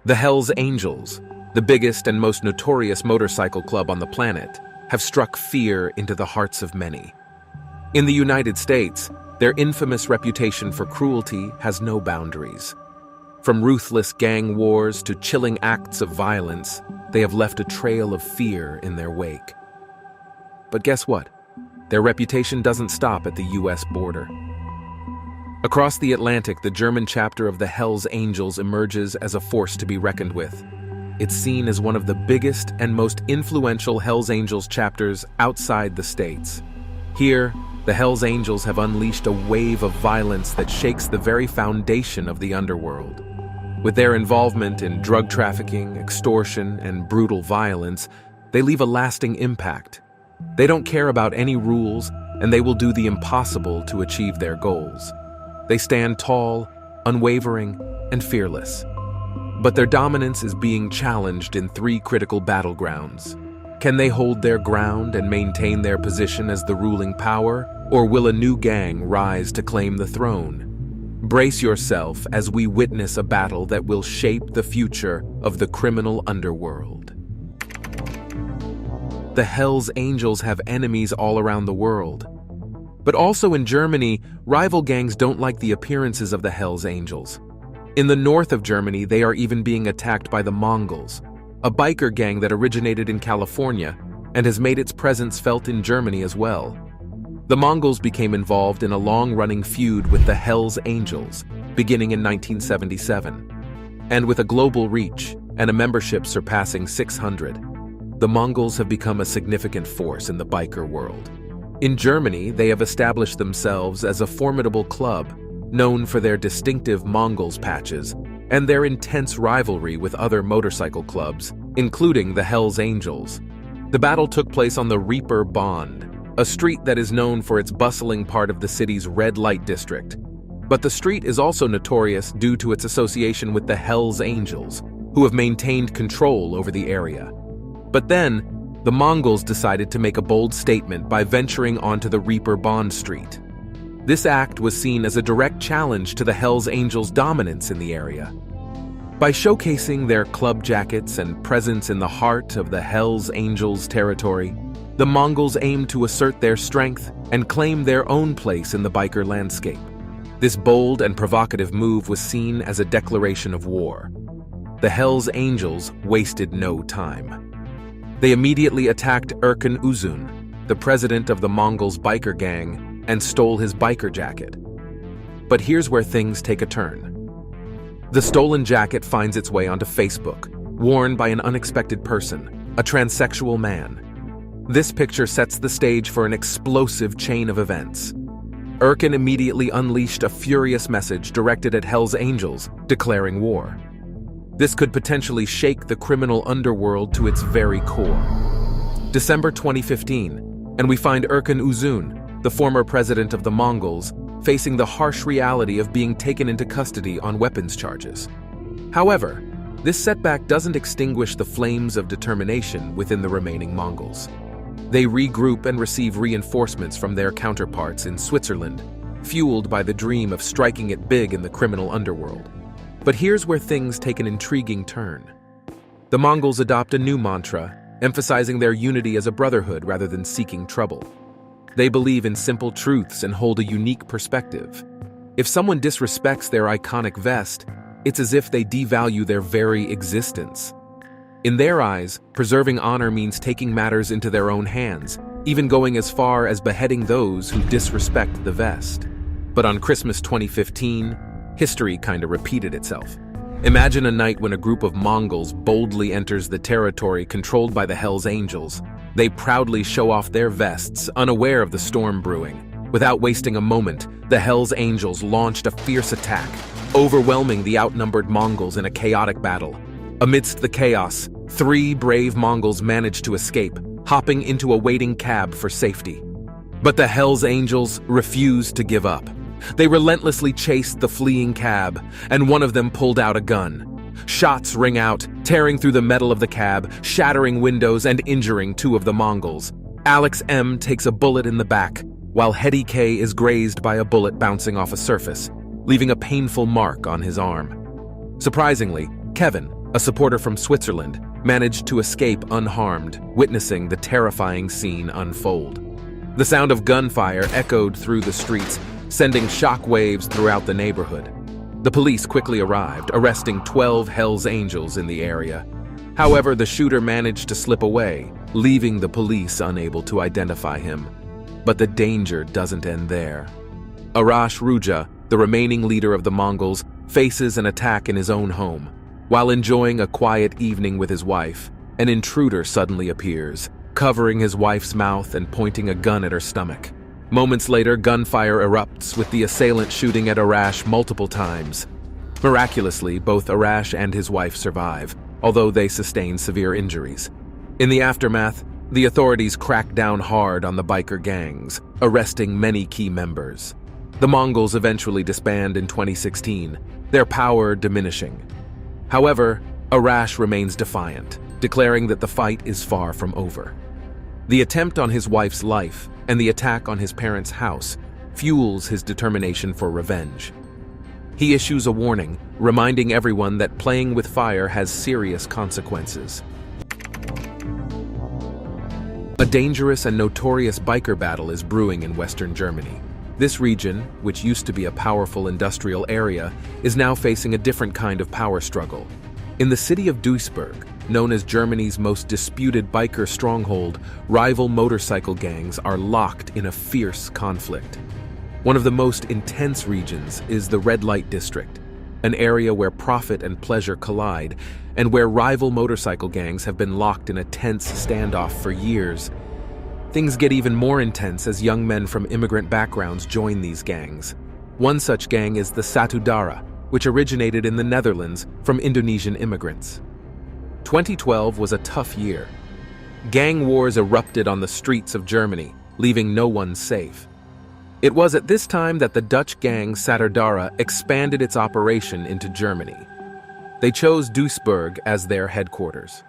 The Hells Angels, the biggest and most notorious motorcycle club on the planet, have struck fear into the hearts of many. In the United States, their infamous reputation for cruelty has no boundaries. From ruthless gang wars to chilling acts of violence, they have left a trail of fear in their wake. But guess what? Their reputation doesn't stop at the US border. Across the Atlantic, the German chapter of the Hells Angels emerges as a force to be reckoned with. It's seen as one of the biggest and most influential Hells Angels chapters outside the States. Here, the Hells Angels have unleashed a wave of violence that shakes the very foundation of the underworld. With their involvement in drug trafficking, extortion, and brutal violence, they leave a lasting impact. They don't care about any rules, and they will do the impossible to achieve their goals. They stand tall, unwavering, and fearless. But their dominance is being challenged in three critical battlegrounds. Can they hold their ground and maintain their position as the ruling power, or will a new gang rise to claim the throne? Brace yourself as we witness a battle that will shape the future of the criminal underworld. The Hells Angels have enemies all around the world. But also in Germany, rival gangs don't like the appearances of the Hells Angels. In the north of Germany, they are even being attacked by the Mongols, a biker gang that originated in California and has made its presence felt in Germany as well. The Mongols became involved in a long-running feud with the Hells Angels, beginning in 1977. And with a global reach and a membership surpassing 600, the Mongols have become a significant force in the biker world. In Germany, they have established themselves as a formidable club, known for their distinctive Mongols patches and their intense rivalry with other motorcycle clubs, including the Hells Angels. The battle took place on the Reeperbahn, a street that is known for its bustling part of the city's red light district. But the street is also notorious due to its association with the Hells Angels, who have maintained control over the area. But then, the Mongols decided to make a bold statement by venturing onto the Reeperbahn street. This act was seen as a direct challenge to the Hells Angels' dominance in the area. By showcasing their club jackets and presence in the heart of the Hells Angels' territory, the Mongols aimed to assert their strength and claim their own place in the biker landscape. This bold and provocative move was seen as a declaration of war. The Hells Angels wasted no time. They immediately attacked Erkan Uzun, the president of the Mongols' biker gang, and stole his biker jacket. But here's where things take a turn. The stolen jacket finds its way onto Facebook, worn by an unexpected person, a transsexual man. This picture sets the stage for an explosive chain of events. Erkan immediately unleashed a furious message directed at Hells Angels, declaring war. This could potentially shake the criminal underworld to its very core. December 2015, and we find Erkan Uzun, the former president of the Mongols, facing the harsh reality of being taken into custody on weapons charges. However, this setback doesn't extinguish the flames of determination within the remaining Mongols. They regroup and receive reinforcements from their counterparts in Switzerland, fueled by the dream of striking it big in the criminal underworld. But here's where things take an intriguing turn. The Mongols adopt a new mantra, emphasizing their unity as a brotherhood rather than seeking trouble. They believe in simple truths and hold a unique perspective. If someone disrespects their iconic vest, it's as if they devalue their very existence. In their eyes, preserving honor means taking matters into their own hands, even going as far as beheading those who disrespect the vest. But on Christmas 2015, history kinda repeated itself. Imagine a night when a group of Mongols boldly enters the territory controlled by the Hells Angels. They proudly show off their vests, unaware of the storm brewing. Without wasting a moment, the Hells Angels launched a fierce attack, overwhelming the outnumbered Mongols in a chaotic battle. Amidst the chaos, 3 brave Mongols managed to escape, hopping into a waiting cab for safety. But the Hells Angels refused to give up. They relentlessly chased the fleeing cab, and one of them pulled out a gun. Shots ring out, tearing through the metal of the cab, shattering windows and injuring 2 of the Mongols. Alex M. takes a bullet in the back, while Hedy K. is grazed by a bullet bouncing off a surface, leaving a painful mark on his arm. Surprisingly, Kevin, a supporter from Switzerland, managed to escape unharmed, witnessing the terrifying scene unfold. The sound of gunfire echoed through the streets, sending shockwaves throughout the neighborhood. The police quickly arrived, arresting 12 Hells Angels in the area. However, the shooter managed to slip away, leaving the police unable to identify him. But the danger doesn't end there. Arash Ruja, the remaining leader of the Mongols, faces an attack in his own home. While enjoying a quiet evening with his wife, an intruder suddenly appears, covering his wife's mouth and pointing a gun at her stomach. Moments later, gunfire erupts, with the assailant shooting at Arash multiple times. Miraculously, both Arash and his wife survive, although they sustain severe injuries. In the aftermath, the authorities crack down hard on the biker gangs, arresting many key members. The Mongols eventually disband in 2016, their power diminishing. However, Arash remains defiant, declaring that the fight is far from over. The attempt on his wife's life and the attack on his parents' house fuels his determination for revenge. He issues a warning, reminding everyone that playing with fire has serious consequences. A dangerous and notorious biker battle is brewing in Western Germany. This region, which used to be a powerful industrial area, is now facing a different kind of power struggle. In the city of Duisburg, known as Germany's most disputed biker stronghold, rival motorcycle gangs are locked in a fierce conflict. One of the most intense regions is the Red Light District, an area where profit and pleasure collide, and where rival motorcycle gangs have been locked in a tense standoff for years. Things get even more intense as young men from immigrant backgrounds join these gangs. One such gang is the Satudara, which originated in the Netherlands from Indonesian immigrants. 2012 was a tough year. Gang wars erupted on the streets of Germany, leaving no one safe. It was at this time that the Dutch gang Satudara expanded its operation into Germany. They chose Duisburg as their headquarters.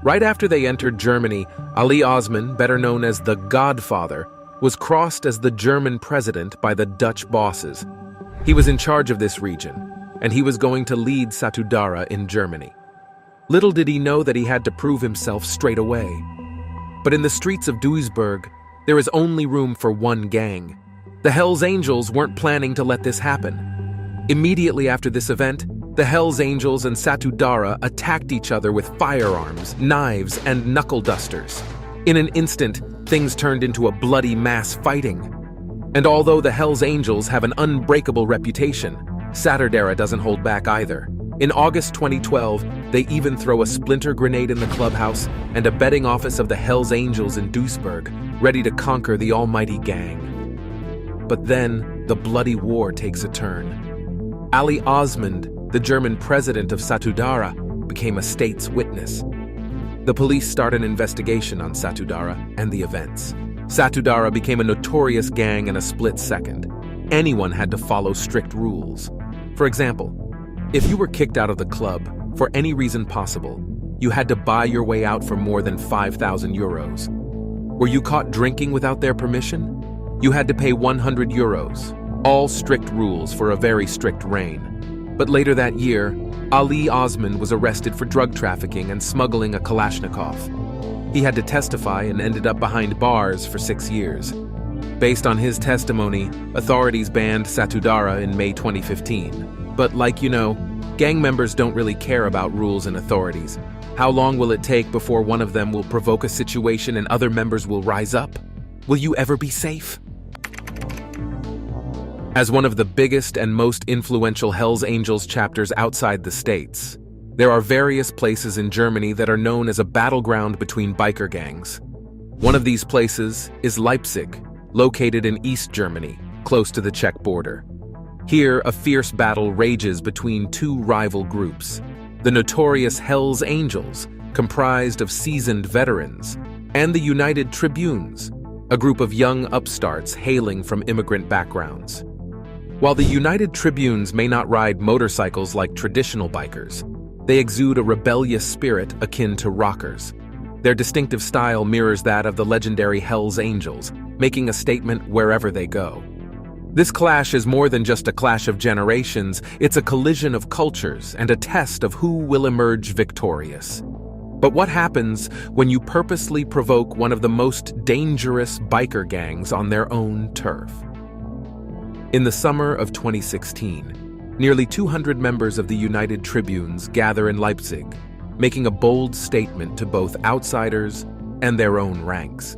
Right after they entered Germany, Ali Osman, better known as the Godfather, was crossed as the German president by the Dutch bosses. He was in charge of this region, and he was going to lead Satudara in Germany. Little did he know that he had to prove himself straight away. But in the streets of Duisburg, there is only room for one gang. The Hells Angels weren't planning to let this happen. Immediately after this event, the Hells Angels and Satudara attacked each other with firearms, knives, and knuckle dusters. In an instant, things turned into a bloody mass fighting. And although the Hells Angels have an unbreakable reputation, Satudara doesn't hold back either. In August 2012, they even throw a splinter grenade in the clubhouse and a betting office of the Hells Angels in Duisburg, ready to conquer the almighty gang. But then, the bloody war takes a turn. Ali Osman, the German president of Satudara, became a state's witness. The police start an investigation on Satudara and the events. Satudara became a notorious gang in a split second. Anyone had to follow strict rules. For example, if you were kicked out of the club for any reason possible, you had to buy your way out for more than 5,000 euros. Were you caught drinking without their permission? You had to pay 100 euros. All strict rules for a very strict reign. But later that year, Ali Osman was arrested for drug trafficking and smuggling a Kalashnikov. He had to testify and ended up behind bars for 6 years. Based on his testimony, authorities banned Satudara in May 2015. But like you know, gang members don't really care about rules and authorities. How long will it take before one of them will provoke a situation and other members will rise up? Will you ever be safe? As one of the biggest and most influential Hells Angels chapters outside the States, there are various places in Germany that are known as a battleground between biker gangs. One of these places is Leipzig, located in East Germany, close to the Czech border. Here, a fierce battle rages between two rival groups: the notorious Hells Angels, comprised of seasoned veterans, and the United Tribunes, a group of young upstarts hailing from immigrant backgrounds. While the United Tribunes may not ride motorcycles like traditional bikers, they exude a rebellious spirit akin to rockers. Their distinctive style mirrors that of the legendary Hells Angels, making a statement wherever they go. This clash is more than just a clash of generations, it's a collision of cultures and a test of who will emerge victorious. But what happens when you purposely provoke one of the most dangerous biker gangs on their own turf? In the summer of 2016, nearly 200 members of the United Tribunes gather in Leipzig, making a bold statement to both outsiders and their own ranks.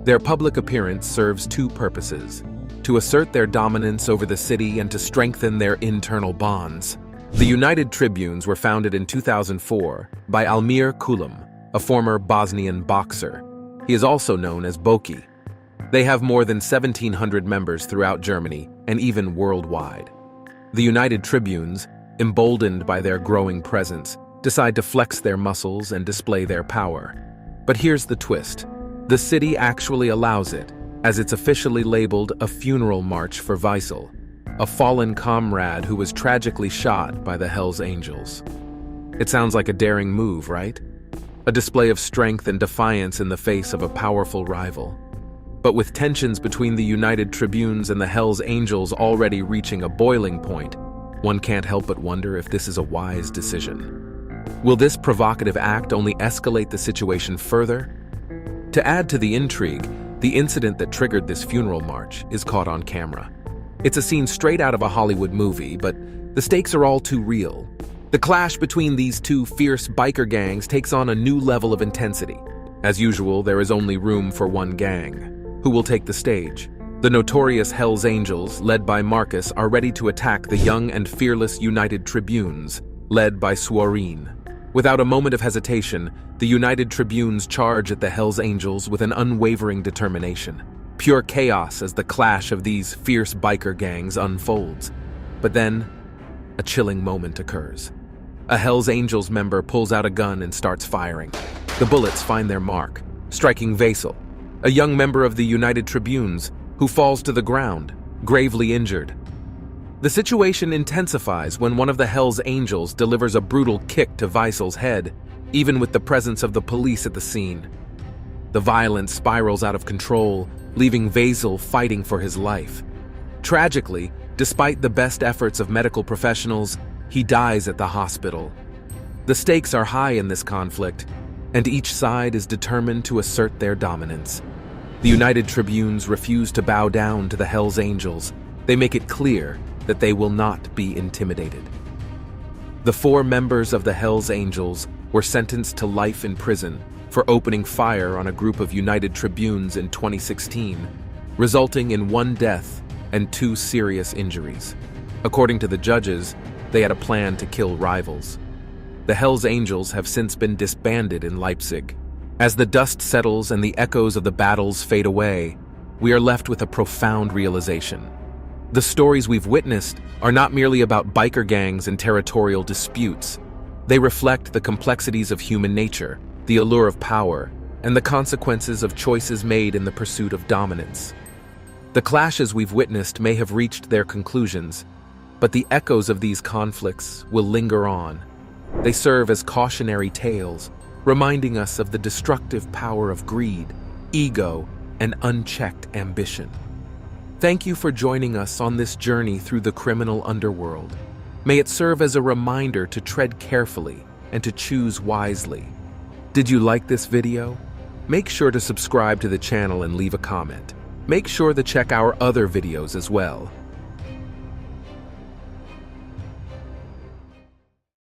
Their public appearance serves two purposes: to assert their dominance over the city and to strengthen their internal bonds. The United Tribunes were founded in 2004 by Almir Kulam, a former Bosnian boxer. He is also known as Boki. They have more than 1,700 members throughout Germany and even worldwide. The United Tribunes, emboldened by their growing presence, decide to flex their muscles and display their power. But here's the twist. The city actually allows it, as it's officially labeled a funeral march for Weissel, a fallen comrade who was tragically shot by the Hells Angels. It sounds like a daring move, right? A display of strength and defiance in the face of a powerful rival. But with tensions between the United Tribunes and the Hells Angels already reaching a boiling point, one can't help but wonder if this is a wise decision. Will this provocative act only escalate the situation further? To add to the intrigue, the incident that triggered this funeral march is caught on camera. It's a scene straight out of a Hollywood movie, but the stakes are all too real. The clash between these two fierce biker gangs takes on a new level of intensity. As usual, there is only room for one gang. Who will take the stage? The notorious Hells Angels, led by Marcus, are ready to attack the young and fearless United Tribunes, led by Swarin. Without a moment of hesitation, the United Tribunes charge at the Hells Angels with an unwavering determination. Pure chaos as the clash of these fierce biker gangs unfolds. But then, a chilling moment occurs. A Hells Angels member pulls out a gun and starts firing. The bullets find their mark, striking Weissel, a young member of the United Tribunes, who falls to the ground, gravely injured. The situation intensifies when one of the Hells Angels delivers a brutal kick to Weissel's head, even with the presence of the police at the scene. The violence spirals out of control, leaving Weissel fighting for his life. Tragically, despite the best efforts of medical professionals, he dies at the hospital. The stakes are high in this conflict, and each side is determined to assert their dominance. The United Tribunes refuse to bow down to the Hells Angels. They make it clear that they will not be intimidated. The 4 members of the Hells Angels were sentenced to life in prison for opening fire on a group of United Tribunes in 2016, resulting in 1 death and 2 serious injuries. According to the judges, they had a plan to kill rivals. The Hells Angels have since been disbanded in Leipzig. As the dust settles and the echoes of the battles fade away, we are left with a profound realization. The stories we've witnessed are not merely about biker gangs and territorial disputes. They reflect the complexities of human nature, the allure of power, and the consequences of choices made in the pursuit of dominance. The clashes we've witnessed may have reached their conclusions, but the echoes of these conflicts will linger on. They serve as cautionary tales, reminding us of the destructive power of greed, ego, and unchecked ambition. Thank you for joining us on this journey through the criminal underworld. May it serve as a reminder to tread carefully and to choose wisely. Did you like this video? Make sure to subscribe to the channel and leave a comment. Make sure to check our other videos as well.